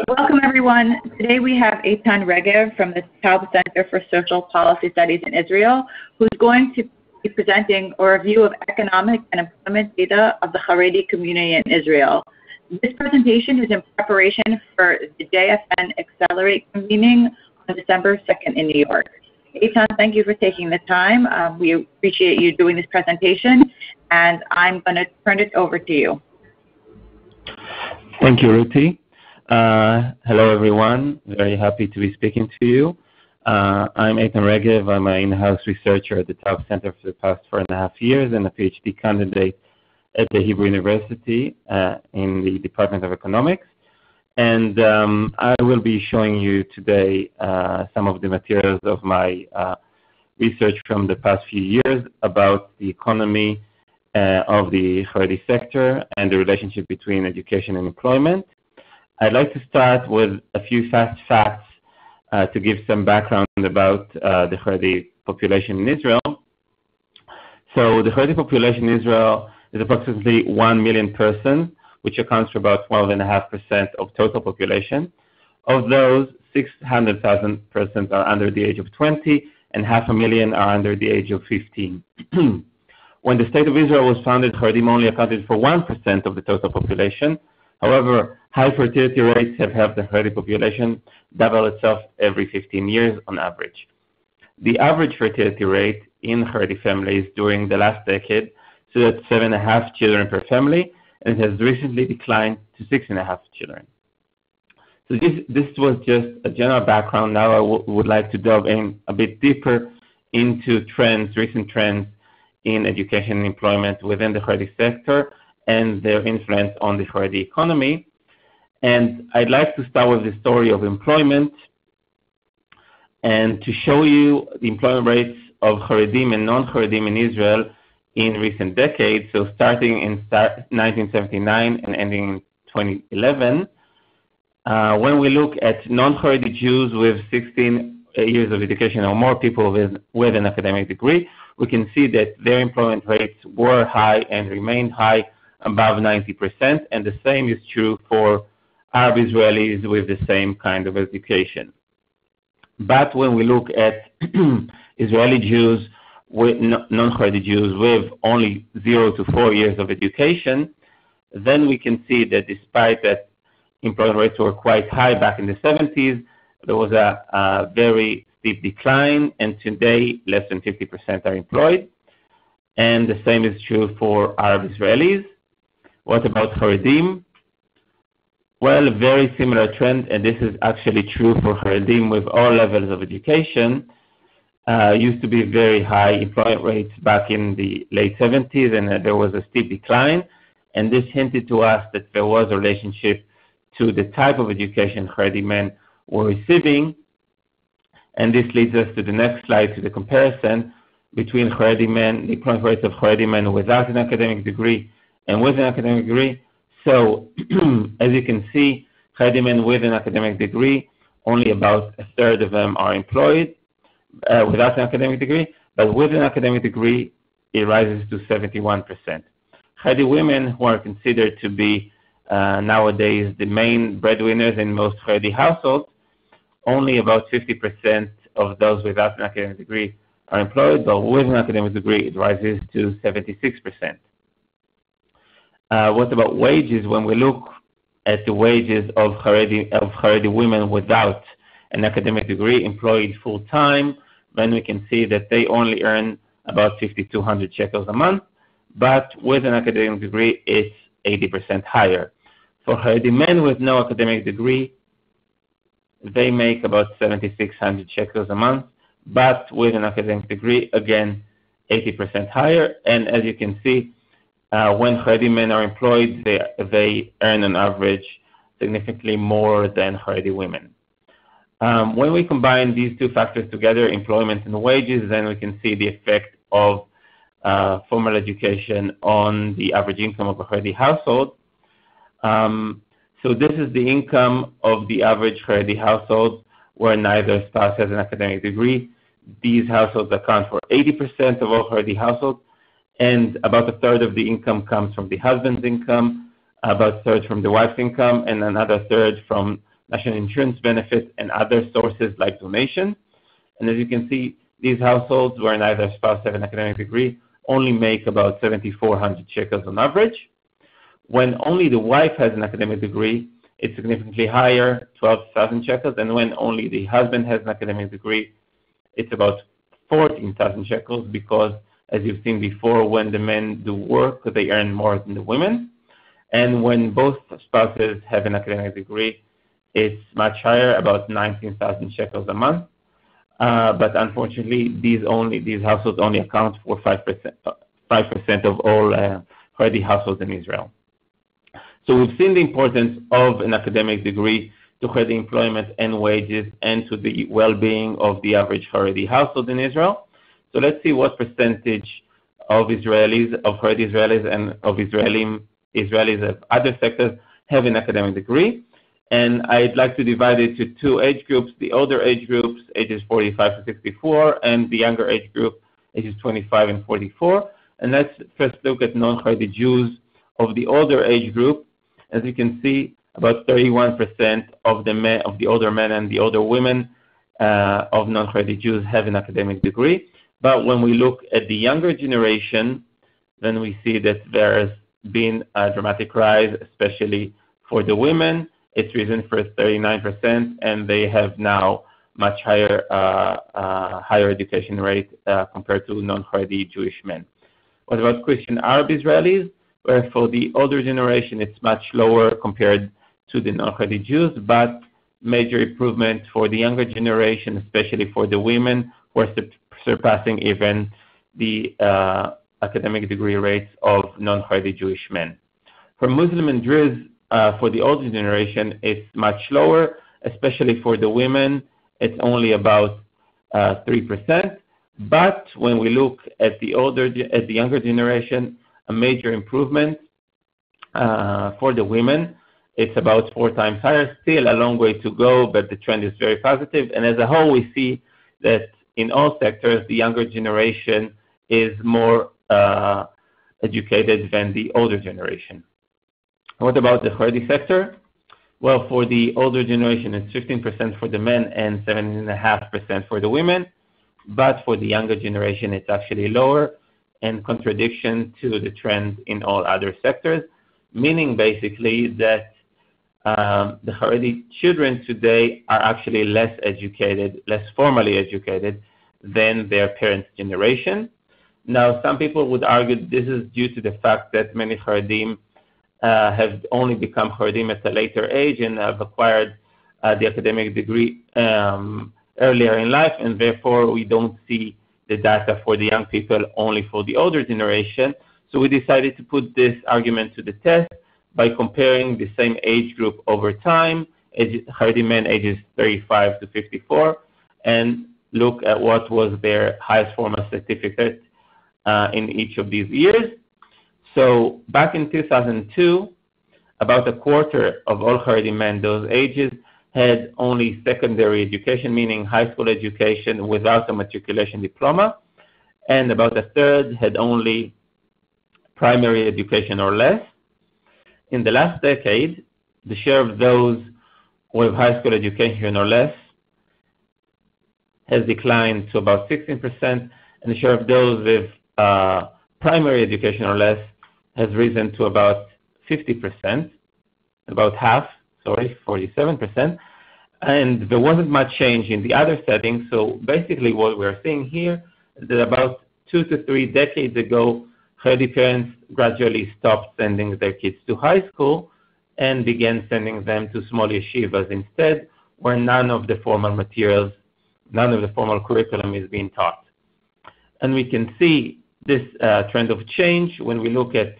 Welcome, everyone. Today we have Eitan Regev from the Taub Center for Social Policy Studies in Israel, who's going to be presenting a review of economic and employment data of the Haredi community in Israel. This presentation is in preparation for the JFN Accelerate convening on December 2nd in New York. Eitan, thank you for taking the time. We appreciate you doing this presentation, and I'm going to turn it over to you. Thank you, Ruti. Hello, everyone. Very happy to be speaking to you. I'm Eitan Regev. I'm an in-house researcher at the Taub Center for the past 4.5 years and a PhD candidate at the Hebrew University in the Department of Economics. And I will be showing you today some of the materials of my research from the past few years about the economy of the Haredi sector and the relationship between education and employment. I'd like to start with a few fast facts to give some background about the Haredi population in Israel. So the Haredi population in Israel is approximately 1 million persons, which accounts for about 12.5% of total population. Of those, 600,000 persons are under the age of 20, and 500,000 are under the age of 15. When the State of Israel was founded, Haredim only accounted for 1% of the total population. However, high fertility rates have helped the Haredi population double itself every 15 years on average. The average fertility rate in Haredi families during the last decade stood at 7.5 children per family, and it has recently declined to 6.5 children. So this was just a general background. Now I would like to delve in a bit deeper into trends, recent trends in education and employment within the Haredi sector and their influence on the Haredi economy. And I'd like to start with the story of employment and to show you the employment rates of Haredim and non-Haredim in Israel in recent decades, so starting in 1979 and ending in 2011. When we look at non-Haredi Jews with 16 years of education or more, people with an academic degree, we can see that their employment rates were high and remained high, above 90%, and the same is true for Arab Israelis with the same kind of education. But when we look at Israeli Jews, with non-Haredi Jews with only 0 to 4 years of education, then we can see that despite that employment rates were quite high back in the 70s, there was a very steep decline, and today less than 50% are employed. And the same is true for Arab Israelis. What about Haredim? Well, a very similar trend, and this is actually true for Haredim with all levels of education. Used to be very high employment rates back in the late 70s, and there was a steep decline. And this hinted to us that there was a relationship to the type of education Haredi men were receiving. And this leads us to the next slide, to the comparison between Haredi men, the employment rates of Haredi men without an academic degree and with an academic degree. So, as you can see, Haredi men with an academic degree, only about a third of them are employed without an academic degree, but with an academic degree, it rises to 71%. Haredi women, who are considered to be nowadays the main breadwinners in most Haredi households, only about 50% of those without an academic degree are employed, but with an academic degree, it rises to 76%. What about wages? When we look at the wages of Haredi women without an academic degree employed full-time, then we can see that they only earn about 5,200 shekels a month, but with an academic degree, it's 80% higher. For Haredi men with no academic degree, they make about 7,600 shekels a month, but with an academic degree, again, 80% higher. And as you can see, when Haredi men are employed, they earn on average significantly more than Haredi women. When we combine these two factors together, employment and wages, then we can see the effect of formal education on the average income of a Haredi household. So this is the income of the average Haredi household where neither spouse has an academic degree. These households account for 80% of all Haredi households, and about a third of the income comes from the husband's income. about a third from the wife's income, and another third from national insurance benefits and other sources like donation. And as you can see, these households where neither spouse have an academic degree only make about 7,400 shekels on average. When only the wife has an academic degree, it's significantly higher, 12,000 shekels, and when only the husband has an academic degree, it's about 14,000 shekels because, as you've seen before, when the men do work, they earn more than the women. And when both spouses have an academic degree, it's much higher, about 19,000 shekels a month. But unfortunately, these households only account for 5% of all Haredi households in Israel. So we've seen the importance of an academic degree to Haredi employment and wages and to the well-being of the average Haredi household in Israel. So let's see what percentage of Israelis, of Haredi Israelis and of Israelis of other sectors have an academic degree. And I'd like to divide it to two age groups, the older age groups, ages 45 to 64, and the younger age group, ages 25 and 44. And let's first look at non-Haredi Jews of the older age group. As you can see, about 31% of the older men and the older women of non-Haredi Jews have an academic degree. But when we look at the younger generation, then we see that there has been a dramatic rise, especially for the women. It's risen for 39%, and they have now much higher education rate compared to non-Haredi Jewish men. What about Christian Arab Israelis? Where for the older generation, it's much lower compared to the non-Haredi Jews, but major improvement for the younger generation, especially for the women, who are surpassing even the academic degree rates of non-Haredi Jewish men. For Muslim and Druze, for the older generation, it's much lower, especially for the women, it's only about 3%. But when we look at the younger generation, a major improvement for the women. It's about 4 times higher, still a long way to go, but the trend is very positive. And as a whole, we see that in all sectors, the younger generation is more educated than the older generation. What about the Haredi sector? Well, for the older generation, it's 15% for the men and 7.5% for the women. But for the younger generation, it's actually lower, in contradiction to the trend in all other sectors, meaning basically that the Haredi children today are actually less educated, less formally educated than their parents' generation. Now, some people would argue this is due to the fact that many Haredim have only become Haredim at a later age and have acquired the academic degree earlier in life, and therefore we don't see the data for the young people, only for the older generation. So we decided to put this argument to the test by comparing the same age group over time, Haredi men ages 35 to 54, and look at what was their highest formal certificate in each of these years. So back in 2002, about a quarter of all Haredi men those ages had only secondary education, meaning high school education without a matriculation diploma, and about a third had only primary education or less. In the last decade, the share of those with high school education or less has declined to about 16%, and the share of those with primary education or less has risen to about 50%, about half, 47%, and there wasn't much change in the other settings. So basically what we're seeing here is that about 2 to 3 decades ago, Haredi parents gradually stopped sending their kids to high school and began sending them to small yeshivas instead, where none of the formal materials, none of the formal curriculum is being taught. And we can see this trend of change when we look at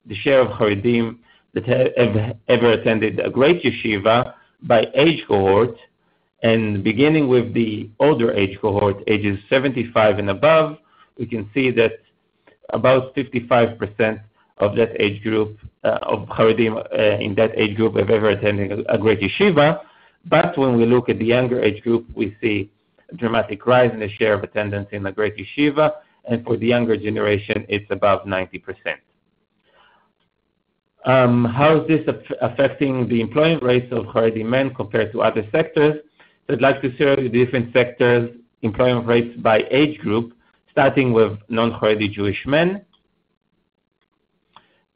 the share of Haredim that have ever attended a great yeshiva by age cohort, and beginning with the older age cohort, ages 75 and above, we can see that about 55% of that age group, of Haredim in that age group have ever attended a great yeshiva. But when we look at the younger age group, we see a dramatic rise in the share of attendance in a great yeshiva, and for the younger generation, it's above 90%. How is this affecting the employment rates of Haredi men compared to other sectors? So I'd like to show you the different sectors' employment rates by age group, starting with non-Haredi Jewish men.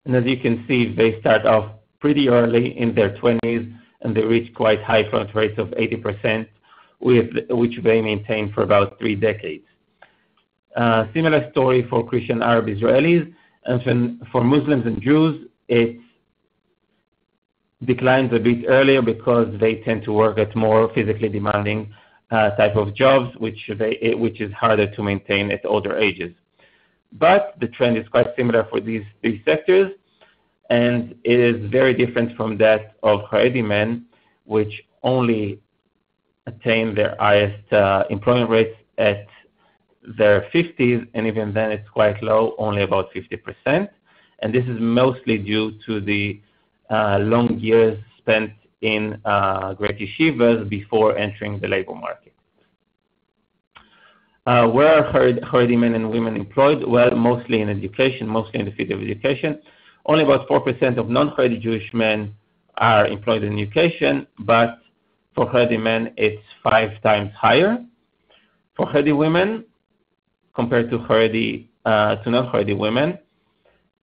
And as you can see, they start off pretty early in their 20s, and they reach quite high employment rates of 80%, which they maintain for about 3 decades. Similar story for Christian Arab Israelis, and for Muslims and Jews, it declines a bit earlier because they tend to work at more physically demanding type of jobs, which is harder to maintain at older ages. But the trend is quite similar for these sectors, and it is very different from that of Haredi men, which only attain their highest employment rates at their 50s, and even then it's quite low, only about 50%. And this is mostly due to the long years spent in great yeshivas before entering the labor market. Where are Haredi men and women employed? Well, mostly in education, mostly in the field of education. Only about 4% of non-Haredi Jewish men are employed in education, but for Haredi men, it's 5 times higher. For Haredi women, compared to non-Haredi women,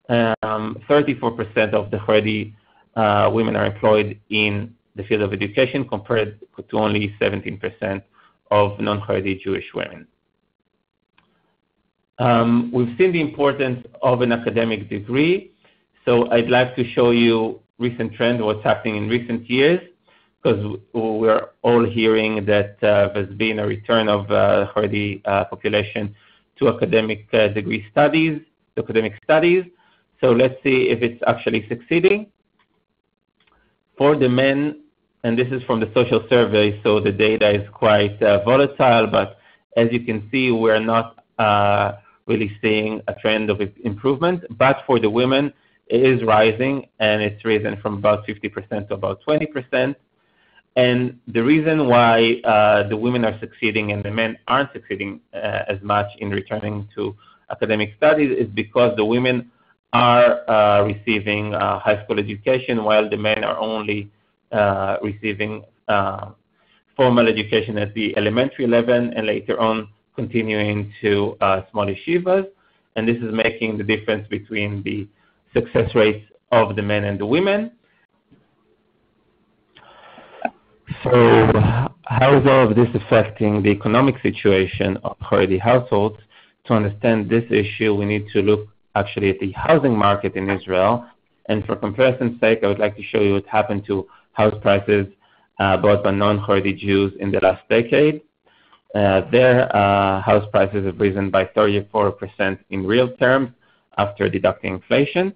34% of the Haredi women are employed in the field of education, compared to only 17% of non-Haredi Jewish women. We've seen the importance of an academic degree, so I'd like to show you recent trends, what's happening in recent years, because we're all hearing that there's been a return of Haredi population to academic degree studies, academic studies. So let's see if it's actually succeeding. For the men, and this is from the social survey, so the data is quite volatile, but as you can see, we're not really seeing a trend of improvement. But for the women, it is rising, and it's risen from about 50% to about 20%. And the reason why the women are succeeding and the men aren't succeeding as much in returning to academic studies is because the women are receiving high school education, while the men are only receiving formal education at the elementary level, and later on continuing to small yeshivas. And this is making the difference between the success rates of the men and the women. So how is all of this affecting the economic situation of Haredi households? To understand this issue, we need to look actually at the housing market in Israel. And for comparison's sake, I would like to show you what happened to house prices bought by non-Haredi Jews in the last decade. Their house prices have risen by 34% in real terms after deducting inflation.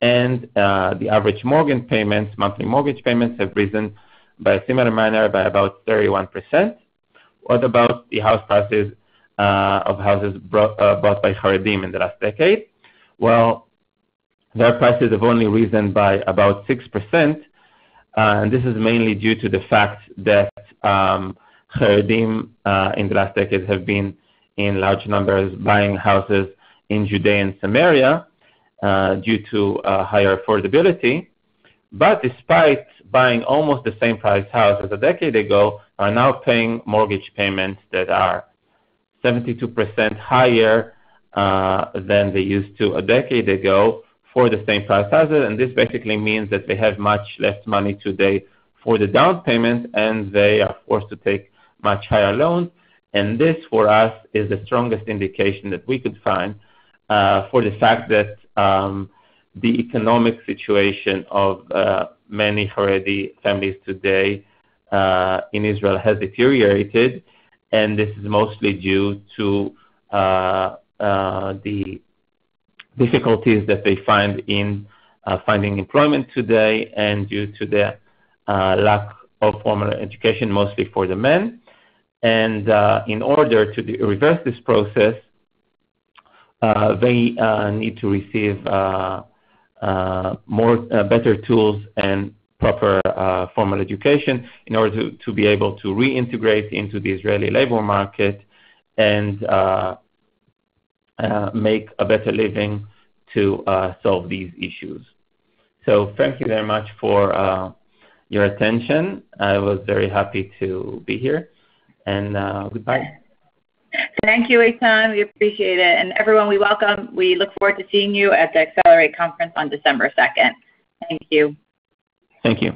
And the average mortgage payments, monthly mortgage payments, have risen by a similar manner by about 31%. What about the house prices of houses bought by Haredim in the last decade? Well, their prices have only risen by about 6%, and this is mainly due to the fact that Haredim in the last decade have been in large numbers buying houses in Judea and Samaria due to higher affordability. But despite buying almost the same price house as a decade ago, are now paying mortgage payments that are 72% higher than they used to a decade ago for the same price houses. And this basically means that they have much less money today for the down payment, and they are forced to take much higher loans. And this, for us, is the strongest indication that we could find for the fact that the economic situation of many Haredi families today in Israel has deteriorated, and this is mostly due to the difficulties that they find in finding employment today, and due to the lack of formal education, mostly for the men. And in order to reverse this process, they need to receive better tools and proper formal education in order to be able to reintegrate into the Israeli labor market and make a better living to solve these issues. So thank you very much for your attention. I was very happy to be here, and goodbye. Thank you, Eitan. We appreciate it. And everyone, we look forward to seeing you at the Accelerate Conference on December 2nd. Thank you. Thank you.